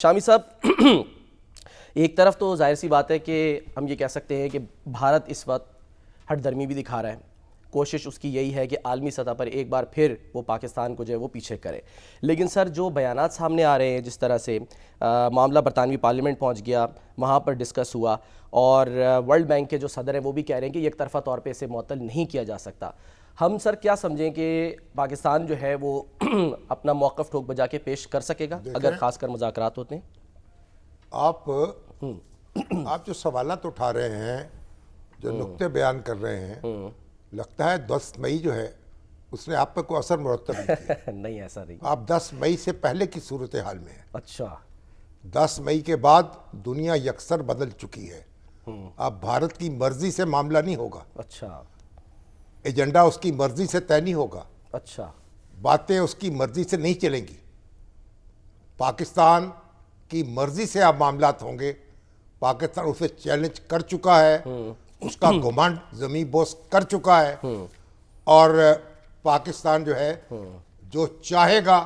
शामी साहब, एक तरफ तो जाहिर सी बात है कि हम ये कह सकते हैं कि भारत इस वक्त हठधर्मी भी दिखा रहा है। कोशिश उसकी यही है कि आलमी सतह पर एक बार फिर वो पाकिस्तान को जो है वो पीछे करे। लेकिन सर, जो बयानात सामने आ रहे हैं, जिस तरह से मामला बरतानवी पार्लियामेंट पहुंच गया, वहाँ पर डिस्कस हुआ और वर्ल्ड बैंक के जो सदर हैं वो भी कह रहे हैं कि एक तरफ़ा तौर पे इसे मुअत्तल नहीं किया जा सकता। हम सर क्या समझें कि पाकिस्तान जो है वो अपना मौक़िफ़ ठोक बजा के पेश कर सकेगा अगर ख़ासकर मुज़ाकरात होते हैं? आप जो सवालात उठा रहे हैं, जो नुक्ते बयान कर रहे हैं, लगता है 10 मई जो है उसने आप पर कोई असर मुरतब नहीं किया। नहीं, ऐसा नहीं। आप 10 मई से पहले की सूरत हाल में है। अच्छा। 10 मई के बाद दुनिया यकसर बदल चुकी है। अब भारत की मर्जी से मामला नहीं होगा। अच्छा। एजेंडा उसकी मर्जी से तय नहीं होगा। अच्छा। बातें उसकी मर्जी से नहीं चलेंगी। पाकिस्तान की मर्जी से अब मामलात होंगे। पाकिस्तान उसे चैलेंज कर चुका है, उसका घुमांड जमी बोस कर चुका है और पाकिस्तान जो है जो चाहेगा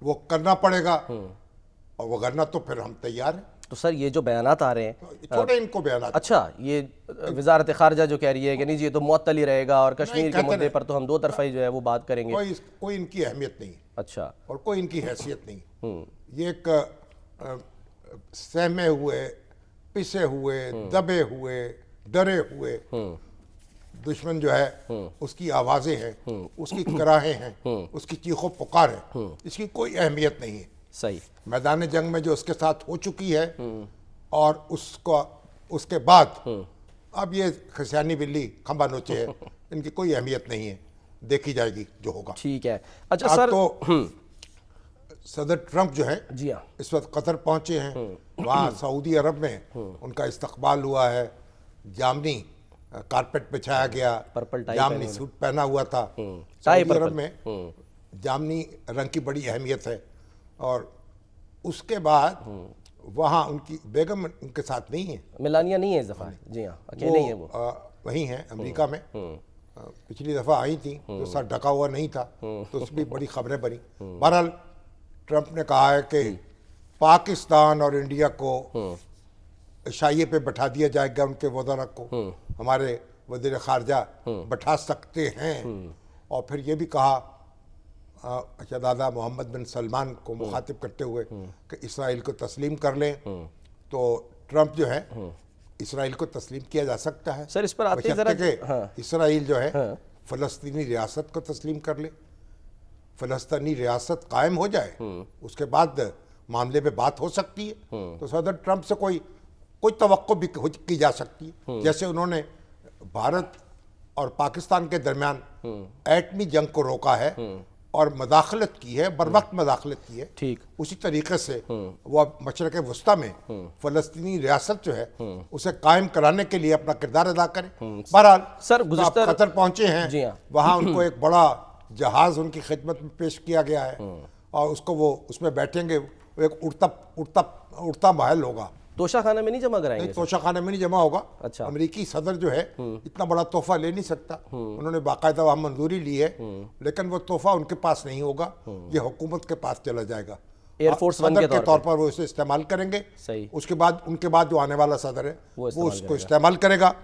वो करना पड़ेगा और वो करना तो फिर हम तैयार हैं। तो सर, ये जो बयानात आ रहे हैं, छोटे इनको बयानात। अच्छा, ये वजारत खारजा जो कह रही है कि नहीं जी ये तो मुअत्तल ही रहेगा और कश्मीर के मुद्दे पर तो हम दो तरफा ही जो है वो बात करेंगे। कोई इनकी अहमियत नहीं। अच्छा। और कोई इनकी हैसियत नहीं। ये एक सहमे हुए, पिसे हुए, दबे हुए, डरे हुए दुश्मन जो है उसकी आवाज़ें हैं, उसकी कराहें हैं, उसकी चीखों पुकार है। इसकी कोई अहमियत नहीं है। सही। मैदान जंग में जो उसके साथ हो चुकी है और उसके बाद अब ये खसियानी बिल्ली खंबा नोचे है, इनकी कोई अहमियत नहीं है। देखी जाएगी जो होगा। ठीक है। अच्छा सर, तो सदर ट्रंप जो है जी हाँ, इस वक्त कतर पहुंचे हैं। वहाँ सऊदी अरब में उनका इस्तकबाल हुआ है। जामनी कारपेट बिछाया गया, पर्पल टाई जामनी सूट पहना हुआ था। टाई सऊदी अरब में जामनी रंग की बड़ी अहमियत है। और उसके बाद वहाँ उनकी बेगम उनके साथ नहीं है, मिलानिया नहीं है इस दफ़ा। जी हाँ, अकेले ही है वो। वहीं है अमेरिका में। पिछली दफ़ा आई थी तो सर ढका हुआ नहीं था, तो उसमें बड़ी खबरें बनी। बहरहाल ट्रंप ने कहा है कि पाकिस्तान और इंडिया को शाइए पे बैठा दिया जाएगा, उनके वज़रा को हमारे वज़ीर ख़ारजा बैठा सकते हैं। और फिर ये भी कहा शहज़ादा मोहम्मद बिन सलमान को मुखातिब करते हुए कि इसराइल को तस्लीम कर लें। तो ट्रंप जो है इसराइल को तस्लीम किया जा सकता है। सर, इस पर आते जरा। हाँ। इसराइल जो है फ़लस्तीनी रियासत को तस्लीम कर ले, फ़लस्तीनी रियासत कायम हो जाए, उसके बाद मामले पे बात हो सकती है। तो सदर ट्रंप से कोई तवक्को भी की जा सकती है। जैसे उन्होंने भारत और पाकिस्तान के दरमियान एटमी जंग को रोका है और मदाखलत की है, बर वक्त मदाखलत की है, ठीक उसी तरीके से वो मशरक़ वस्ता में फ़लस्तीनी रियासत जो है उसे कायम कराने के लिए अपना किरदार अदा करें। बहरहाल सर, तो आप कतर पहुँचे हैं। जी हाँ। वहाँ उनको एक बड़ा जहाज़ उनकी खिदमत में पेश किया गया है और उसको वो उसमें बैठेंगे। वो एक उड़ता महल होगा। तोशा खाना में नहीं जमा कराएंगे? नहीं, तोशा खाने में नहीं जमा होगा। अच्छा। अमेरिकी सदर जो है इतना बड़ा तोहफा ले नहीं सकता। उन्होंने बाकायदा वहाँ मंजूरी ली है, लेकिन वो तोहफा उनके पास नहीं होगा, ये हुकूमत के पास चला जाएगा। एयरफोर्स वन के तौर पर वो इसे इस्तेमाल करेंगे। सही। उसके बाद उनके बाद जो आने वाला सदर है वो उसको इस्तेमाल इस्तेमाल करेगा।